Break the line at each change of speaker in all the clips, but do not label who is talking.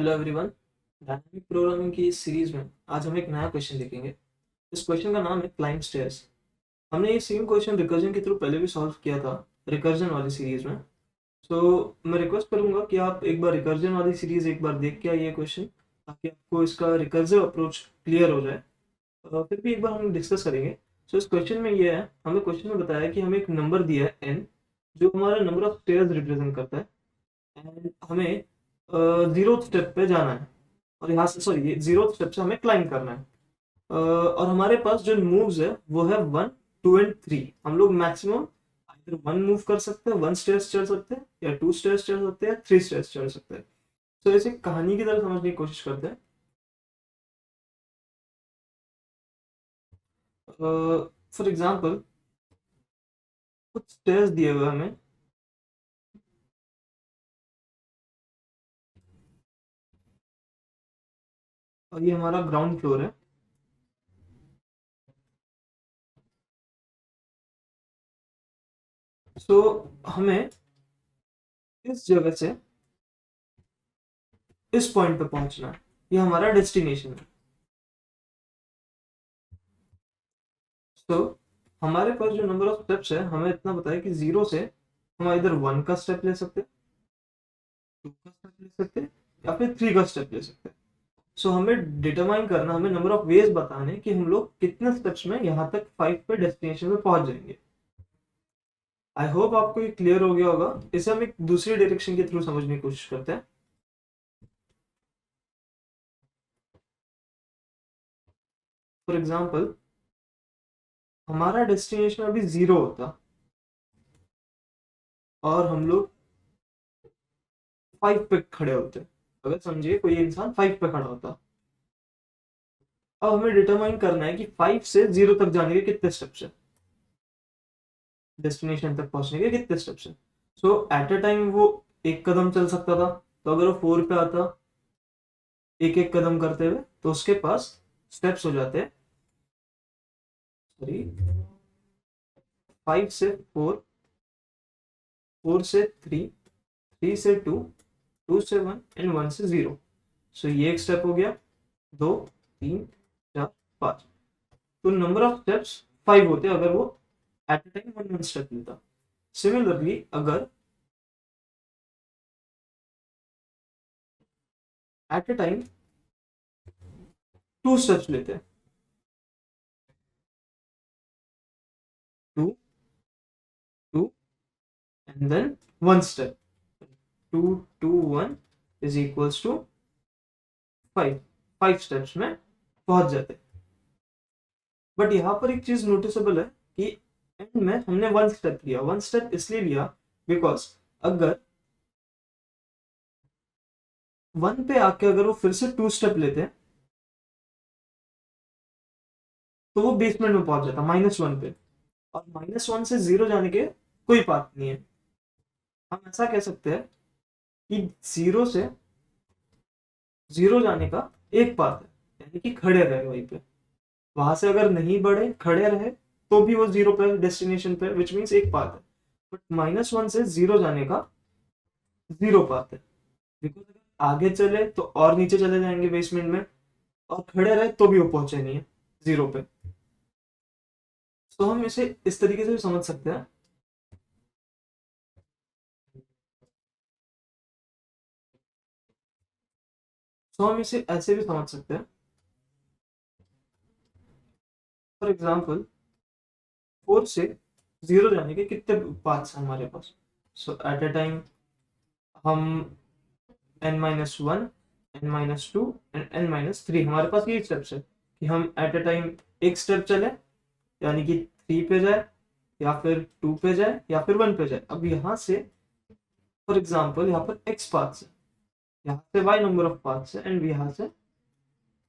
Hello everyone. Dynamic programming की इस series में आज हम एक नया क्वेश्चन देखेंगे। इस क्वेश्चन का नाम है क्लाइंब स्टेयर्स। हमने ये सेम क्वेश्चन रिकर्जन के थ्रू पहले भी सॉल्व किया था रिकर्जन वाली सीरीज में। सो मैं रिक्वेस्ट करूंगा कि आप एक बार रिकर्जन वाली सीरीज एक बार देख के आइए क्वेश्चन, ताकि आपको इसका रिकर्सिव अप्रोच क्लियर हो जाए। फिर भी एक बार हम डिस्कस करेंगे। सो इस क्वेश्चन में ये है, हमें क्वेश्चन में बताया कि हमें एक नंबर दिया है n, जो हमारा नंबर ऑफ स्टेयर्स रिप्रेजेंट करता है। एंड हमें जीरो स्टेप पे जाना है, और यहाँ से सॉरी ये जीरो स्टेप से हमें क्लाइंब करना है। और हमारे पास जो मूव्स है वो है 1, 2 एंड 3। हम लोग मैक्सिमम आइदर 1 मूव कर सकते हैं, 1 स्टेयर्स चढ़ सकते हैं, या 2 स्टेयर्स चढ़ सकते हैं, 3 स्टेयर्स चढ़ सकते हैं। तो इसे कहानी की तरह समझने की कोशिश करते हैं। फॉर एग्जाम्पल कुछ स्टेयर्स दिए हुए हमें, और ये हमारा ग्राउंड फ्लोर है। सो हमें इस जगह से इस पॉइंट पे पहुंचना है, ये हमारा डेस्टिनेशन है। तो हमारे पास जो नंबर ऑफ स्टेप्स है, हमें इतना बताया कि जीरो से हम इधर 1 का स्टेप ले सकते हैं, 2 का स्टेप ले सकते हैं, या फिर 3 का स्टेप ले सकते हैं। सो हमें डिटरमाइन करना, हमें नंबर ऑफ वेज बताने कि हम लोग कितने स्टेप्स में यहाँ तक 5 पे डेस्टिनेशन में पहुंच जाएंगे। आई होप आपको ये क्लियर हो गया होगा। इसे हम एक दूसरी डायरेक्शन के थ्रू समझने की कोशिश करते हैं। फॉर एग्जाम्पल हमारा डेस्टिनेशन अभी जीरो होता, और हम लोग 5 पे खड़े होते। अगर समझिए कोई इंसान 5 पे खड़ा होता, अब हमें डिटरमाइन करना है कि 5 से जीरो तक जाने के कितने स्टेप्स है, डेस्टिनेशन तक पहुंचने के कितने स्टेप्स है। सो एट अ टाइम वो 1 कदम चल सकता था, तो अगर वो 4 पे आता एक एक कदम करते हुए, तो उसके पास स्टेप्स हो जाते हैं, सॉरी 5 से 4, 4 से 3, 3 से 2, 2 से 1 एंड 1 से 0। सो ये एक स्टेप हो गया, 2, 3, 4, 5। तो नंबर ऑफ स्टेप्स 5 होते अगर वो at a time one step लेता। सिमिलरली अगर एट अ टाइम 2 स्टेप्स लेते हैं, 2, 2 and then 1 step, 2, 2, 1 is equals to 5, 5 steps में पहुंच जाते। बट यहाँ पर एक चीज नोटिसेबल है कि एंड में हमने 1 स्टेप लिया। 1 स्टेप इसलिए लिया बिकॉज अगर 1 पे आके अगर वो फिर से 2 स्टेप लेते हैं, तो वो बेसमेंट में पहुंच जाता -1 पे, और -1 से जीरो जाने के कोई पाथ नहीं है। हम ऐसा कह सकते हैं कि जीरो से जीरो जाने का एक पाथ है, यानी कि खड़े रहे वहीं पे। वहां से अगर नहीं बढ़े, खड़े रहे, तो भी वो जीरो पे डेस्टिनेशन पे, विच मीन्स एक पाथ है। बट -1 से जीरो जाने का जीरो पाथ है, बिकॉज अगर आगे चले तो और नीचे चले जाएंगे बेसमेंट में, और खड़े रहे तो भी वो पहुंचे नहीं है जीरो पे। तो हम इसे इस तरीके से भी समझ सकते हैं। तो हम इसे ऐसे भी समझ सकते हैं। फॉर एग्जाम्पल 4 से जीरो जाने के कितने पाथ्स हैं हमारे पास। सो एट अ टाइम हम n-1, n-2 एंड n-3, हमारे पास ये स्टेप्स है कि हम एट अ टाइम एक स्टेप चले, यानी कि 3 पे जाए, या फिर 2 पे जाए, या फिर 1 पे जाए। अब यहाँ से फॉर एग्जाम्पल यहाँ पर x पाथ्स है, यहाँ से y नंबर ऑफ पाथ्स है, एंड यहाँ से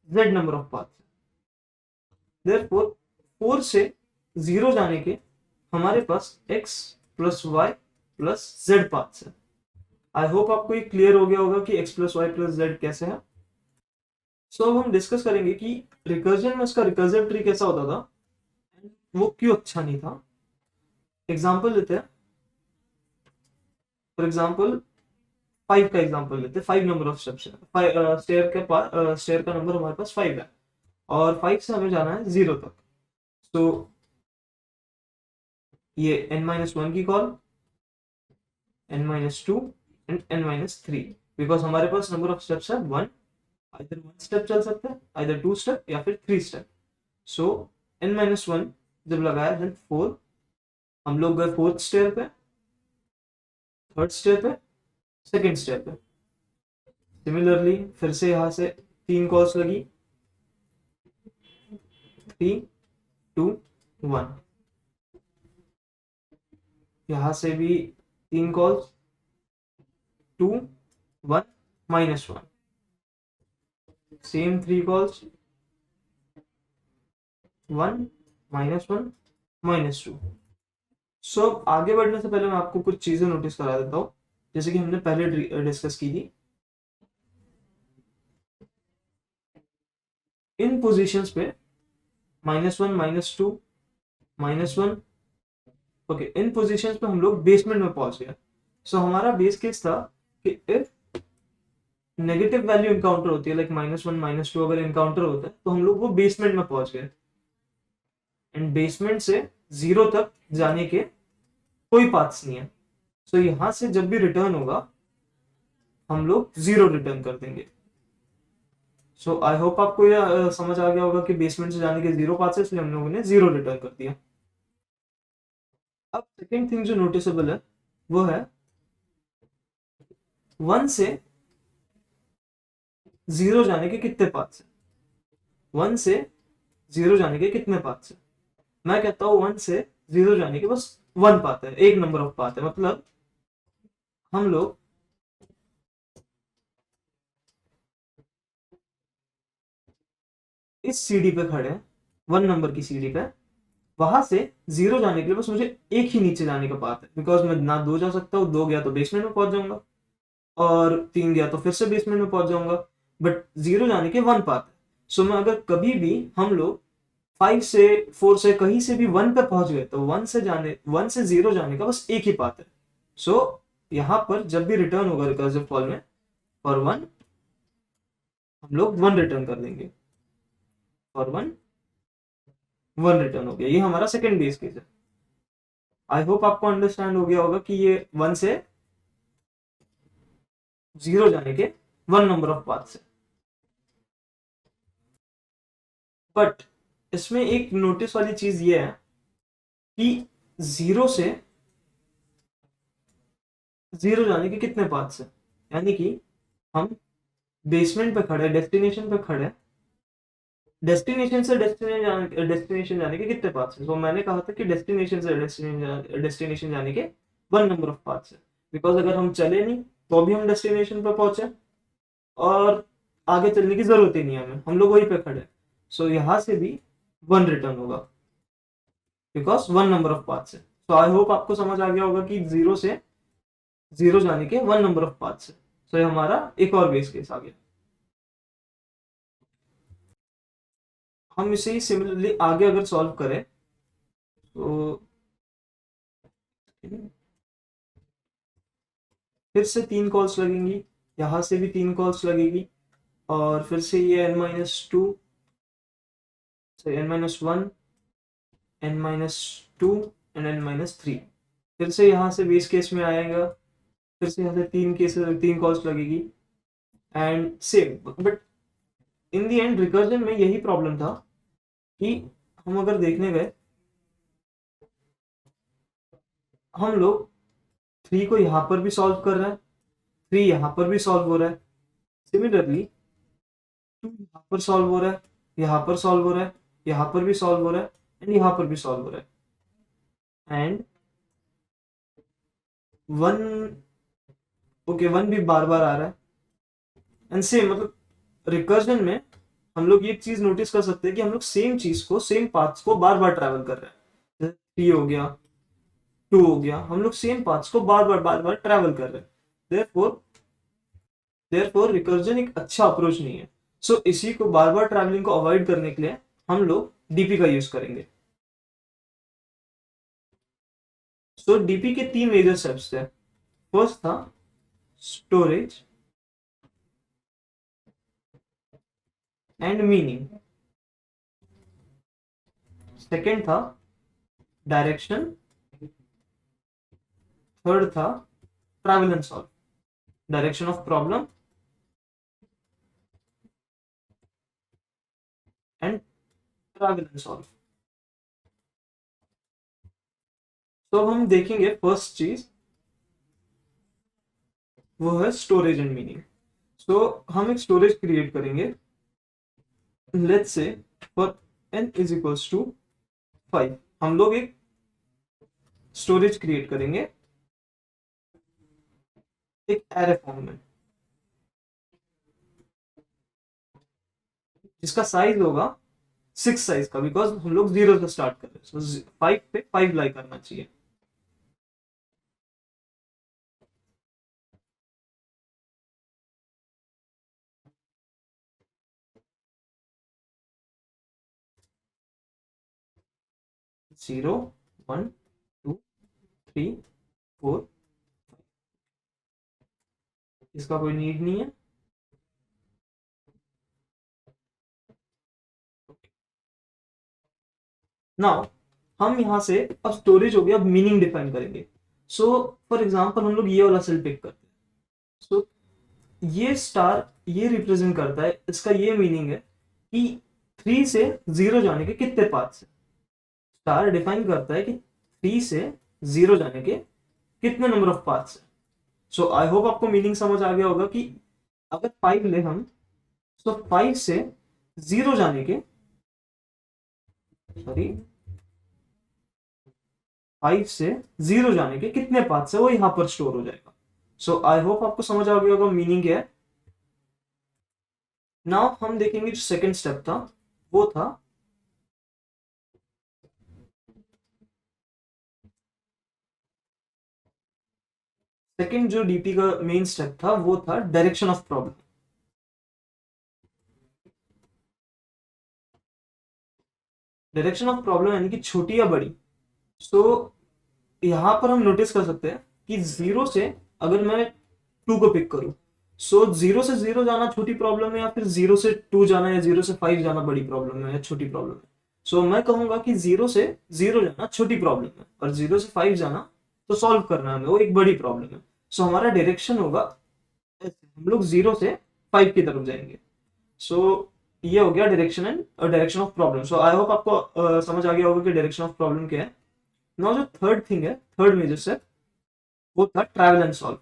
z नंबर ऑफ पाथ्स है। देयरफॉर 4 से जीरो जाने के हमारे पास x plus Y plus Z paths है। आई होप आपको ये क्लियर हो गया होगा कि x plus Y plus z कैसे है। सो अब हम डिस्कस करेंगे कि रिकर्जन में उसका रिकर्सिव ट्री कैसा होता था, वो क्यों अच्छा नहीं था। एग्जाम्पल लेते हैं। फॉर एग्जाम्पल 5 का एग्जांपल लेते हैं। 5 नंबर ऑफ स्टेप्स है, स्टेयर का नंबर हमारे पास 5 है और 5 से हमें जाना है 0 तक। तो ये n-1 की call, n-2 and n-3, because हमारे पास नंबर ऑफ स्टेप्स है 1, आइदर 1 स्टेप चल सकता है, आइदर 2 स्टेप या फिर 3 स्टेप। सो n-1 जब लगाया देन 4, हम लोग गए 4th स्टेयर पे, 3rd स्टेयर पे, 2nd स्टेयर पे। सिमिलरली फिर से यहाँ से 3 कॉल्स लगी, 3, 2, 1। यहाँ से भी 3 कॉल्स, 2, 1, -1। Same 3 calls, 1, -1, -2। सो आगे बढ़ने से पहले मैं आपको कुछ चीजें नोटिस करा देता हूँ, जैसे कि हमने पहले डिस्कस की थी। इन पोजीशंस पे -1, -2, -1, ओके, इन पोजीशंस पे हम लोग बेसमेंट में पहुंच गए। सो हमारा बेस केस था कि इफ नेगेटिव वैल्यू इनकाउंटर होती है, लाइक -1, -2 अगर इनकाउंटर होता है, तो हम लोग वो बेसमेंट में पहुंच गए। एंड बेसमेंट से 0 तक जाने के कोई पाथ्स नहीं है। सो यहां से जब भी रिटर्न होगा हम लोग 0 रिटर्न कर देंगे। सो आई होप आपको यह समझ आ गया होगा कि बेसमेंट से जाने के 0 पाथ्स है, इसलिए हम लोगों ने 0 रिटर्न कर दिया। अब सेकेंड थिंग जो नोटिसेबल है वो है 1 से 0 जाने के कितने पाथ्स है। 1 से 0 जाने के कितने पाथ्स है? मैं कहता हूं 1 से 0 जाने के बस 1 पाथ है, एक नंबर ऑफ पाथ है। मतलब हम लोग इस सीढ़ी पे खड़े हैं, 1 नंबर की सीढ़ी पे, वहां से 0 जाने के लिए बस मुझे एक ही नीचे जाने का पाथ है, बिकॉज मैं ना 2 जा सकता हूँ, 2 गया तो बेसमेंट में पहुंच जाऊंगा, और 3 गया तो फिर से बेसमेंट में पहुंच जाऊंगा, बट 0 जाने के 1 पाथ है। सो मैं अगर कभी भी हम लोग 5 से 4 से कहीं से भी 1 पे पहुंच गए, तो 1 से 0 जाने का बस एक ही पाथ है। सो यहां पर जब भी रिटर्न होगा रिकर्सिव कॉल में फॉर 1, हम लोग 1 रिटर्न कर देंगे, फॉर 1, 1 रिटर्न हो गया। ये हमारा सेकेंड बेस केस है। आई होप आपको अंडरस्टैंड हो गया होगा कि ये 1 से 0 जाने के 1 नंबर ऑफ पाथ्स है। बट इसमें एक नोटिस वाली चीज ये है कि 0 से 0 जाने के कितने पाथ्स है, यानी कि हम बेसमेंट पे खड़े, डेस्टिनेशन पे खड़े, डेस्टिनेशन से डेस्टिनेशन जाने के कितने पाथ्स हैं? तो मैंने कहा था कि डेस्टिनेशन से डेस्टिनेशन जाने के 1 नंबर ऑफ पाथ्स है, बिकॉज अगर हम चले नहीं तो भी हम डेस्टिनेशन पे पहुंचे और आगे चलने की जरूरत ही नहीं है हमें, हम लोग वहीं पे खड़े। सो यहां से भी 1 रिटर्न होगा, बिकॉज 1 नंबर ऑफ पाथ्स है। सो आई होप आपको समझ आ गया होगा कि 0 से 0 जाने के 1 नंबर ऑफ पाथ्स है। सो ये हमारा एक और बेस केस आ गया। हम इसे ही सिमिलरली आगे अगर सॉल्व करें तो फिर से 3 कॉल्स लगेंगी, यहां से भी 3 कॉल्स लगेगी, और फिर से ये n-2, n-1, n-2 and n-3 फिर से यहाँ से बेस केस में आएगा, फिर से यहाँ से 3 कॉल्स लगेगी and same. But in the end recursion में यही प्रॉब्लम था कि हम अगर देखने गए, हम लोग 3 को यहाँ पर भी सॉल्व कर रहे हैं, 3 यहाँ पर भी सॉल्व हो रहा है, सिमिलरली 2 यहाँ पर सॉल्व हो रहा है, यहाँ पर सॉल्व हो रहा है, यहाँ पर भी सॉल्व हो रहा है, एंड यहाँ पर भी सॉल्व हो रहा है, एंड 1, ओके, 1 भी बार बार आ रहा है। एंड सेम, मतलब रिकर्जन में हम लोग ये चीज नोटिस कर सकते हैं कि हम लोग सेम चीज को, सेम पाथ्स को बार बार ट्रैवल कर रहे हैं। जैसे 3 हो गया, 2 हो गया, हम लोग सेम पाथ्स को बार बार ट्रैवल कर रहे हैं। देयरफॉर रिकर्जन एक अच्छा अप्रोच नहीं है। सो इसी को बार बार ट्रैवलिंग को अवॉइड करने के लिए हम लोग डीपी का यूज करेंगे। सो डीपी के 3 मेजर स्टेप्स थे। फर्स्ट था स्टोरेज एंड मीनिंग, सेकेंड था डायरेक्शन, थर्ड था travel and solve, direction of problem and travel and solve. तो हम देखेंगे फर्स्ट चीज वो है स्टोरेज एंड मीनिंग। सो हम एक स्टोरेज क्रिएट करेंगे, let's say for n is equals to 5 हम लोग एक स्टोरेज क्रिएट करेंगे एक एरे फॉर्म में, जिसका साइज होगा 6 साइज का, बिकॉज हम लोग 0 से स्टार्ट कर रहे हैं। सो 5 पे 5 लाई करना चाहिए। जीरो, 1, 2, 3, 4, इसका कोई नीड नहीं है। नाउ हम यहां से अब स्टोरेज हो गया, अब मीनिंग डिफाइन करेंगे। सो फॉर एग्जांपल हम लोग ये वाला सेल पिक करते हैं। सो ये स्टार ये रिप्रेजेंट करता है, इसका ये मीनिंग है कि 3 से 0 जाने के कितने पाथ्स है। स्टार डिफाइन करता है कि 3 से 0 जाने के कितने नंबर ऑफ पाथ्स है। सो आई होप आपको मीनिंग समझ आ गया होगा कि अगर 5 ले हम, तो 5 से 0 जाने के, सॉरी 5 से 0 जाने के कितने पाथ्स है वो यहां पर स्टोर हो जाएगा। सो आई होप आपको समझ आ गया होगा मीनिंग क्या है। नाउ हम देखेंगे जो सेकंड स्टेप था वो था सेकंड जो डीपी का मेन स्टेप था वो था direction of problem. Direction of problem यानी कि छोटी या बड़ी। सो यहां पर हम नोटिस कर सकते हैं कि 0 से अगर मैं 2 को पिक करूं, सो 0 से 0 जाना छोटी प्रॉब्लम है, या फिर 0 से 2 जाना या 0 से 5 जाना बड़ी प्रॉब्लम है या छोटी प्रॉब्लम है। सो मैं कहूंगा कि 0 से 0 जाना छोटी प्रॉब्लम है और 0 से 5 जाना तो सॉल्व करना है, वो एक बड़ी प्रॉब्लम है। सो हमारा डायरेक्शन होगा हम लोग 0 से 5 की तरफ जाएंगे। सो ये हो गया direction and direction of problem. So I hope आपको समझ आ गया होगा कि डायरेक्शन ऑफ प्रॉब्लम क्या है। नाउ जो थर्ड थिंग है, थर्ड मेजर स्टेप वो था ट्रैवल एंड सॉल्व।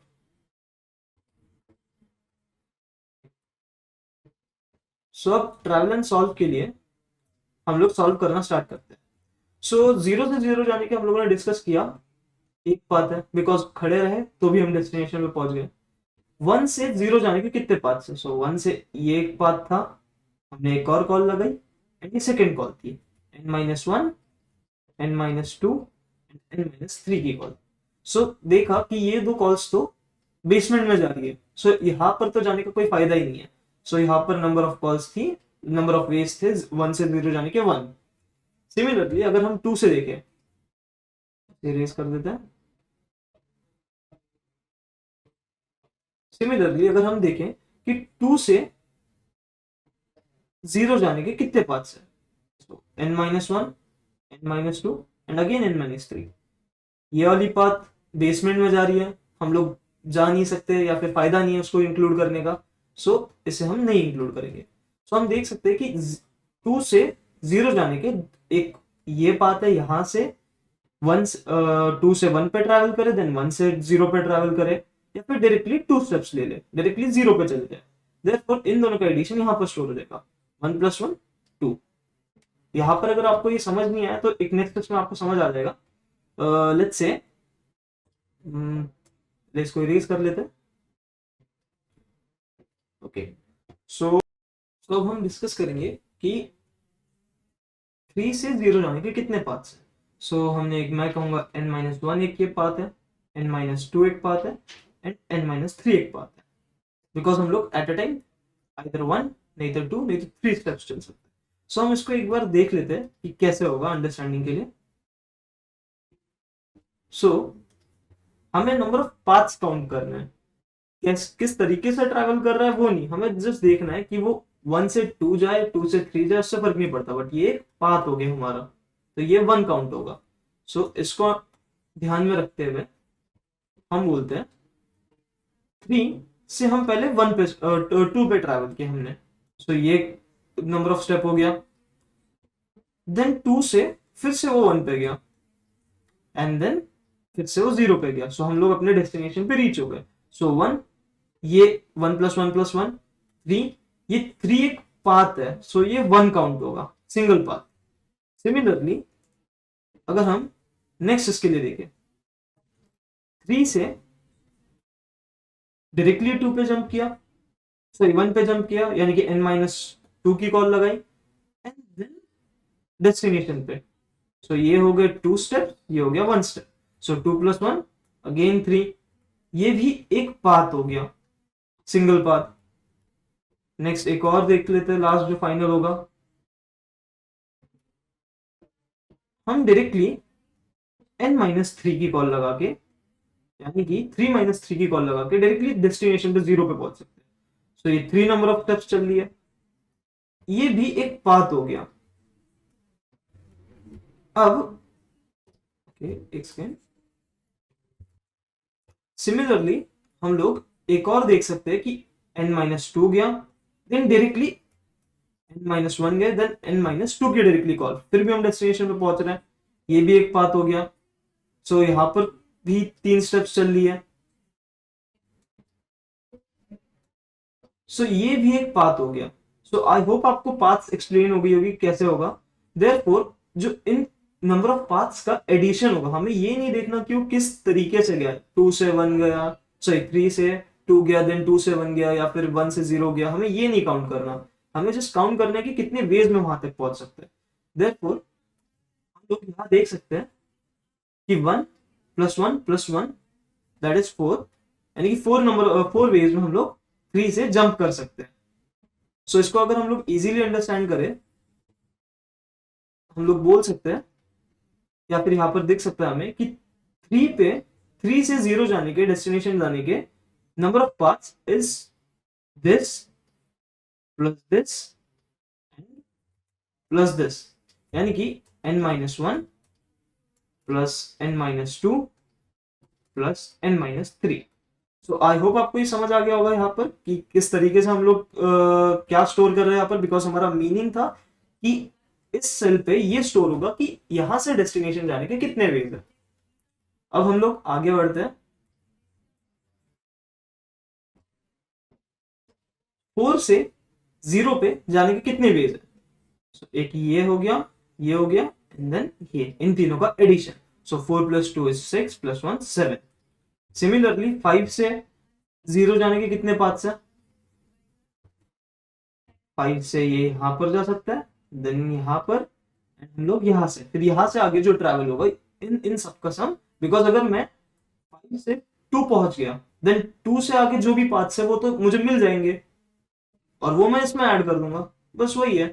सो अब ट्रैवल एंड सॉल्व के लिए हम लोग सॉल्व करना स्टार्ट करते हैं। सो 0 से 0 जाने के हम लोगों ने डिस्कस किया, एक बात है बिकॉज खड़े रहे तो भी हम डेस्टिनेशन पे पहुंच गए। 1 से 0 जाने के कितने पाथ है? सो 1 से ये एक पाथ था, हमने एक और कॉल लगाई एंड ये सेकेंड कॉल थी, n-1, n-2, n-3 की कॉल। सो देखा कि ये दो कॉल्स तो बेसमेंट में जा रही है, सो यहाँ पर तो जाने का कोई फायदा ही नहीं है। सो यहाँ पर नंबर ऑफ कॉल्स थी, नंबर ऑफ वेज थे 1 से 0 जाने के 1। सिमिलरली अगर हम 2 से देखें, इरेज कर देते हैं। सिमिलरली अगर हम देखें कि 2 से 0 जाने के कितने पाथ्स है, तो n-1, n-2 and again n-3। ये वाली पाथ बेसमेंट में जा रही है, हम लोग जा नहीं सकते या फिर फायदा नहीं है उसको इंक्लूड करने का। सो इसे हम नहीं इंक्लूड करेंगे। सो हम देख सकते हैं कि 2 से 0 जाने के एक ये पाथ है, यहां से 2 से 1 पे ट्रैवल करे, देन 1 से 0 पे ट्रैवल करे, या फिर डायरेक्टली 2 स्टेप्स ले ले, डायरेक्टली 0 पे चले जाए। देयरफॉर इन दोनों का एडिशन यहां पर स्टोर हो जाएगा, 1 + 1 2। यहां पर अगर आपको ये समझ नहीं आया तो एक नेक्स्ट स्टेप में आपको समझ आ जाएगा। लेट्स से इसको इरेज कर लेते हैं। ओके, सो अब हम डिस्कस करेंगे कि 3 से 0 जाने के कितने पाथ्स हैं। सो हमने एक, मैं कहूंगा n-1 एक ये पाथ है, n-2 एक पाथ है एंड n-3 एक पाथ है, बिकॉज हम लोग एट अ टाइम आइदर 1 नहीं तो 2 नहीं तो 3 स्टेप्स चल सकते हैं। सो हम इसको एक बार देख लेते हैं कि कैसे होगा अंडरस्टैंडिंग के लिए। सो हमें नंबर ऑफ पाथ्स काउंट करना है। किस तरीके से ट्रैवल कर रहा है वो नहीं, हमें जस्ट देखना है कि वो 1 से 2 जाए, 2 से 3 जाए, उससे फर्क नहीं पड़ता, बट ये पाथ हो गया हमारा, तो ये 1 काउंट होगा। सो इसको ध्यान में रखते हुए हम बोलते हैं 3 से हम पहले 1 पे 2 पे ट्रैवल किया हमने, सो ये नंबर ऑफ स्टेप हो गया। देन 2 से फिर से वो 1 पे गया, एंड देन फिर से वो 0 पे गया, सो हम लोग अपने डेस्टिनेशन पे रीच हो गए। सो 1, ये 1 + 1 + 1 3, ये 3 एक पाथ है, सो ये 1 काउंट होगा, सिंगल पाथ। सिमिलरली अगर हम नेक्स्ट इसके लिए देखें, 3 से डायरेक्टली 2 पे जंप किया, सॉरी 1 पे जंप किया, यानी कि n-2 की कॉल लगाई, एंड देन डेस्टिनेशन पे। सो ये हो गए 2 स्टेप, ये हो गया 1 स्टेप। सो 2 + 1 अगेन 3, ये भी एक पाथ हो गया, सिंगल पाथ। नेक्स्ट एक और देख लेते हैं, लास्ट जो फाइनल होगा, हम डायरेक्टली n-3 की कॉल लगा के, यानी कि 3 - 3 की कॉल लगा के डायरेक्टली डेस्टिनेशन पे 0 पे पहुंच सकते हैं। सो ये 3 नंबर ऑफ स्टेप्स चल रही है, ये भी एक पाथ हो गया। अब ओके, एक सेकेंड, सिमिलरली हम लोग एक और देख सकते हैं कि n-2 गया, देन डायरेक्टली n-1 गया, देन n-2 की डायरेक्टली कॉल, फिर भी हम डेस्टिनेशन पे पहुंच रहे हैं, ये भी एक पाथ हो गया। सो यहां पर भी 3 स्टेप्स चल रही है, सो ये भी एक पाथ हो गया। सो आई होप आपको पाथ्स एक्सप्लेन हो गई होगी कैसे होगा। देयरफॉर जो इन नंबर ऑफ पाथ्स का एडिशन होगा, हमें ये नहीं देखना कि वो किस तरीके से गया, 2 से 1 गया, सॉरी 3 से 2 गया, देन 2 से 1 गया, या फिर 1 से 0 गया, हमें ये नहीं काउंट करना, हमें जस्ट काउंट करना है कि कितने वेज में वहां तक पहुंच सकते हैं। देयरफॉर हम लोग यहां देख सकते हैं कि 1 + 1 + 1 दैट इज 4, यानी कि 4 वेज में हम लोग 3 से जंप कर सकते हैं। सो इसको अगर हम लोग इजीली अंडरस्टैंड करें, हम लोग बोल सकते हैं, या फिर यहां पर दिख सकता है हमें कि 3 से 0 जाने के, डेस्टिनेशन जाने के number of paths is this plus this plus this, यानी कि n-1 plus n-2 plus n-3। So I hope आपको ये समझ आ गया होगा यहाँ पर कि किस तरीके से हम लोग क्या स्टोर कर रहे हैं यहाँ पर, बिकॉज हमारा मीनिंग था कि इस सेल पे ये स्टोर होगा कि यहां से डेस्टिनेशन जाने के कितने वेज है। अब हम लोग आगे बढ़ते हैं, 4 से 0 पे जाने के कितने वेज है। एक ये हो गया, ये हो गया, एंड देन ये, इन तीनों का एडिशन। सो 4 + 2 = 6 + 1 = 7। सिमिलरली 5 से 0 जाने के कितने पाथ्स है, 5 से ये यहां पर जा सकता है, देन यहां पर, हम लोग यहां से, फिर यहां से आगे जो ट्रैवल होगा, इन इन सबका सम, बिकॉज अगर मैं 5 से 2 पहुंच गया, देन 2 से आगे जो भी पाथ्स है वो तो मुझे मिल जाएंगे, और वो मैं इसमें ऐड कर दूंगा, बस वही है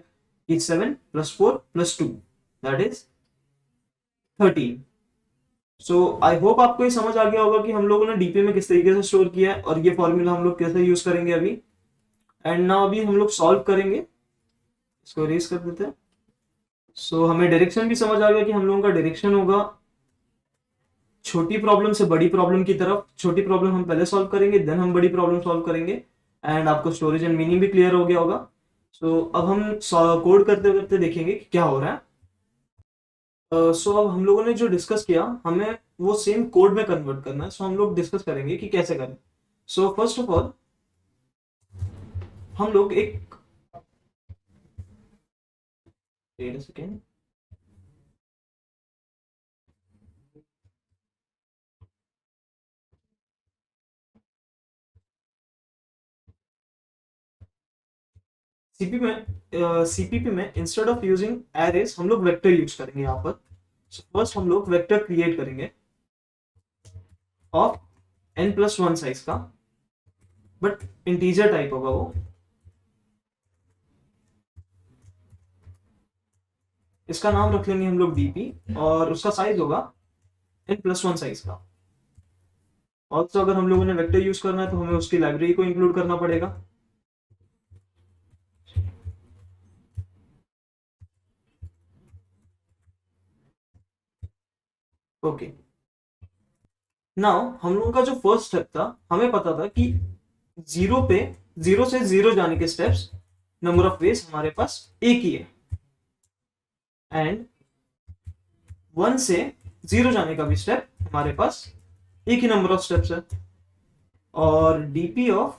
कि 7 + 4 + 2 that is 13। So I hope आपको ये समझ आ गया होगा कि हम लोगों ने डीपी में किस तरीके से स्टोर किया है, और ये फॉर्मूला हम लोग कैसे यूज करेंगे अभी। एंड नाउ अभी हम लोग सॉल्व करेंगे, इसको इरेज कर देते हैं। सो हमें डायरेक्शन भी समझ आ गया कि हम लोगों का डायरेक्शन होगा छोटी प्रॉब्लम से बड़ी प्रॉब्लम की तरफ। छोटी प्रॉब्लम हम पहले सॉल्व करेंगे, देन हम बड़ी प्रॉब्लम सॉल्व करेंगे, एंड आपको स्टोरेज एंड मीनिंग भी क्लियर हो गया होगा। सो अब हम कोड करते करते देखेंगे कि क्या हो रहा है। सो अब हम लोगों ने जो डिस्कस किया, हमें वो सेम कोड में कन्वर्ट करना है, सो हम लोग डिस्कस करेंगे कि कैसे करें। सो फर्स्ट ऑफ ऑल हम लोग एक, वेट अ सेकेंड, सीपीपी में इंस्टेड ऑफ यूजिंग एरेज हम लोग वेक्टर यूज करेंगे यहाँ पर। फर्स्ट हम लोग वेक्टर क्रिएट करेंगे ऑफ n+1 साइज का, बट इंटीजर टाइप होगा वो। इसका नाम रख लेंगे हम लोग dp, और उसका साइज होगा n+1 साइज का। ऑल्सो अगर हम लोगों ने वेक्टर यूज करना है तो हमें उसकी लाइब्रेरी को इंक्लूड करना पड़ेगा। ओके, नाउ हम लोगों का जो फर्स्ट स्टेप था, हमें पता था कि जीरो पे, जीरो से जीरो जाने के स्टेप्स, नंबर ऑफ वेज हमारे पास एक ही है, एंड वन से जीरो जाने का भी स्टेप हमारे पास एक ही नंबर ऑफ स्टेप्स है, और डीपी ऑफ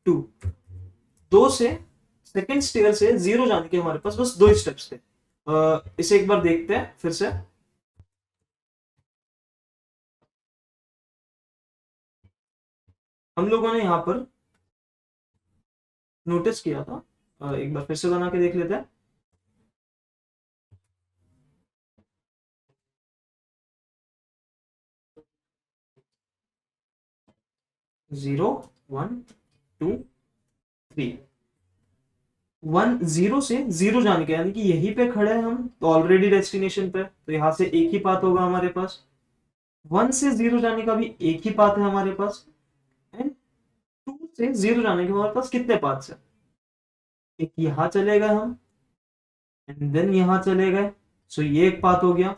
टू, दो से सेकेंड स्टेयर से जीरो जाने के हमारे पास बस दो ही स्टेप्स थे। इसे एक बार देखते हैं फिर से। हम लोगों ने यहां पर नोटिस किया था, एक बार फिर से बना के देख लेते हैं। Zero, one, two, three. One, zero से जीरो जाने के, यानी कि यहीं पे खड़े हैं हम तो ऑलरेडी डेस्टिनेशन पे, तो यहां से एक ही पाथ होगा हमारे पास। वन से जीरो जाने का भी एक ही पाथ है हमारे पास, एंड टू से जीरो जाने के हमारे पास कितने पाथ्स है? एक यहां चले गए हम, एंड देन यहां चले गए, सो ये एक पाथ हो गया,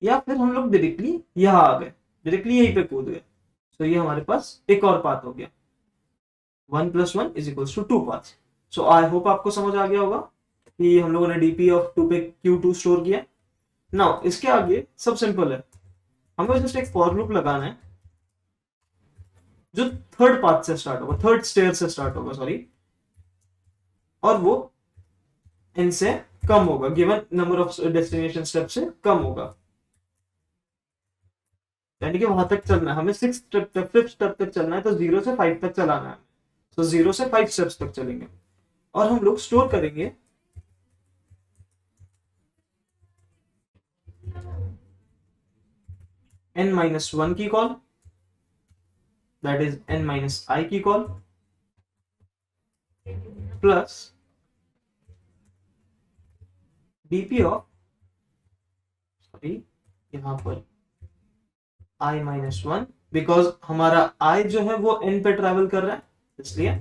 या फिर हम लोग डायरेक्टली यहां आ गए, डायरेक्टली यहीं पे कूद गए, सो ये हमारे पास एक और पाथ हो गया। One plus one is equals to two paths. So I hope आपको समझ आ गया होगा कि हम लोगों ने डीपी ऑफ टू पे क्यू टू स्टोर किया। नाउ इसके आगे सब सिंपल है, हमें जस्ट एक फॉर लूप लगाना है जो थर्ड पाथ से स्टार्ट होगा, थर्ड स्टेयर से स्टार्ट होगा, सॉरी, और वो इनसे कम होगा, given number of destination step से कम होगा, यानी कि वहां तक चलना है हमें, सिक्स स्टेप तक, फिफ्थ स्टेप तक चलना है, तो जीरो से फाइव तक चलाना है, तो जीरो से फाइव स्टेप्स तक चलेंगे, और हम लोग स्टोर करेंगे n माइनस वन की call, that is n minus I की call, plus DP of, sorry यहां पर i माइनस वन, बिकॉज हमारा i जो है वो n पे ट्रेवल कर रहा है, इसलिए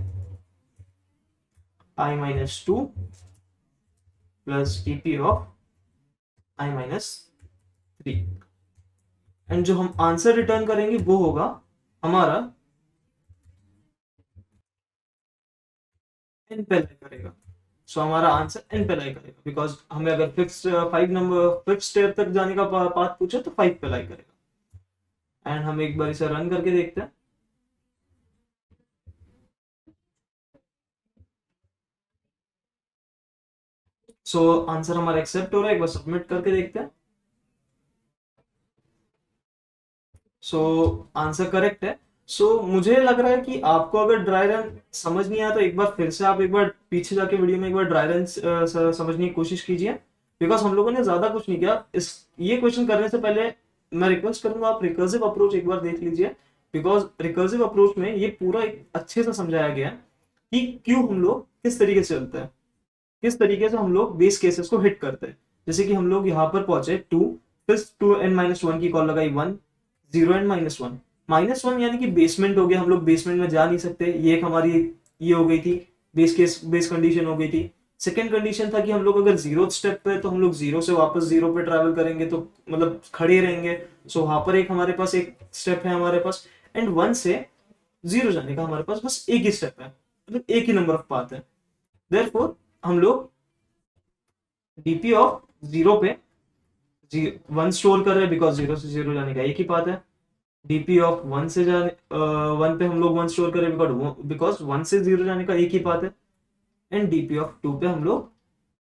i minus two plus DP of i minus three, and जो हम आंसर रिटर्न करेंगे वो होगा हमारा n पे लाई करेगा, सो हमारा आंसर n पे लाई करेगा, बिकॉज हमें अगर fifth five number fifth step तक जाने का पाथ पूछे तो फाइव पे लाई करेगा। एंड हम एक बार इसे रन करके देखते हैं। सो आंसर हमारा एक्सेप्ट हो रहा है, एक बार सबमिट करके देखते हैं। सो आंसर करेक्ट है। सो मुझे लग रहा है कि आपको अगर ड्राई रन समझ नहीं आया तो एक बार फिर से आप एक बार पीछे जाके वीडियो में एक बार ड्राई रन समझने की कोशिश कीजिए, बिकॉज हम लोगों ने ज्यादा कुछ नहीं किया। इस ये क्वेश्चन करने से पहले मैं रिक्वेस्ट करूंगा आप रिकर्सिव अप्रोच एक बार देख लीजिए, बिकॉज रिकर्सिव अप्रोच में ये पूरा एक अच्छे से समझाया गया है कि क्यों हम लोग किस तरीके से चलते हैं, किस तरीके से हम लोग बेस केसेस को हिट करते हैं। जैसे कि हम लोग यहाँ पर पहुंचे टू, फिर टू एन माइनस वन की कॉल लगाई, one, zero and minus one, minus one यानी कि बेसमेंट हो गया, हम लोग बेसमेंट में जा नहीं सकते, ये एक हमारी ये हो गई थी बेस केस, बेस कंडीशन हो गई थी। सेकेंड कंडीशन था कि हम लोग अगर जीरो स्टेप पे तो हम लोग जीरो से वापस जीरो पे ट्रैवल करेंगे तो मतलब खड़े रहेंगे, सो वहां पर एक हमारे पास एक स्टेप है हमारे पास, एंड वन से जीरो जाने का हमारे पास बस एक ही स्टेप है, मतलब एक ही नंबर ऑफ पाथ है। देयरफॉर हम लोग डीपी ऑफ जीरो पे वन स्टोर कर रहे हैं, बिकॉज जीरो से जीरो जाने का एक ही पाथ है। डीपी ऑफ वन से जाने वन पे हम लोग वन स्टोर कर रहे हैं, बिकॉज वन से जीरो जाने का एक ही पाथ है। एंड डीपी ऑफ टू पे हम लोग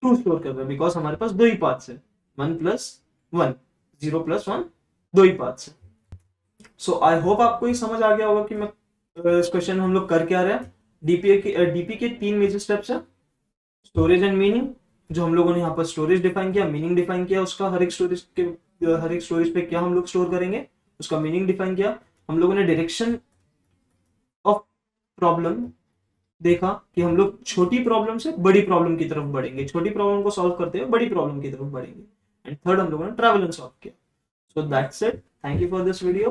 टू स्टोर कर रहे हैं, बिकॉज हमारे पास दो ही पाथ्स है, one plus one, zero plus one, दो ही पाथ्स है। सो आई होप आपको ये समझ आ गया होगा कि मैं इस क्वेश्चन में हम लोग कर क्या रहे हैं। डीपी के तीन मेजर स्टेप्स है, स्टोरेज एंड मीनिंग, जो हम लोगों ने यहाँ पर स्टोरेज डिफाइन किया, मीनिंग डिफाइन किया उसका, हर एक स्टोरेज पे क्या हम लोग स्टोर करेंगे उसका मीनिंग डिफाइन किया। हम लोगों ने डायरेक्शन ऑफ प्रॉब्लम देखा कि हम लोग छोटी प्रॉब्लम से बड़ी प्रॉब्लम की तरफ बढ़ेंगे, छोटी प्रॉब्लम को सॉल्व करते हुए बड़ी प्रॉब्लम की तरफ बढ़ेंगे। एंड थर्ड हम लोगों ने ट्रैवल एंड सॉल्व किया। So that's it, thank you for this video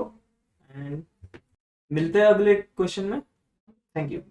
and मिलते हैं अगले क्वेश्चन में। Thank you.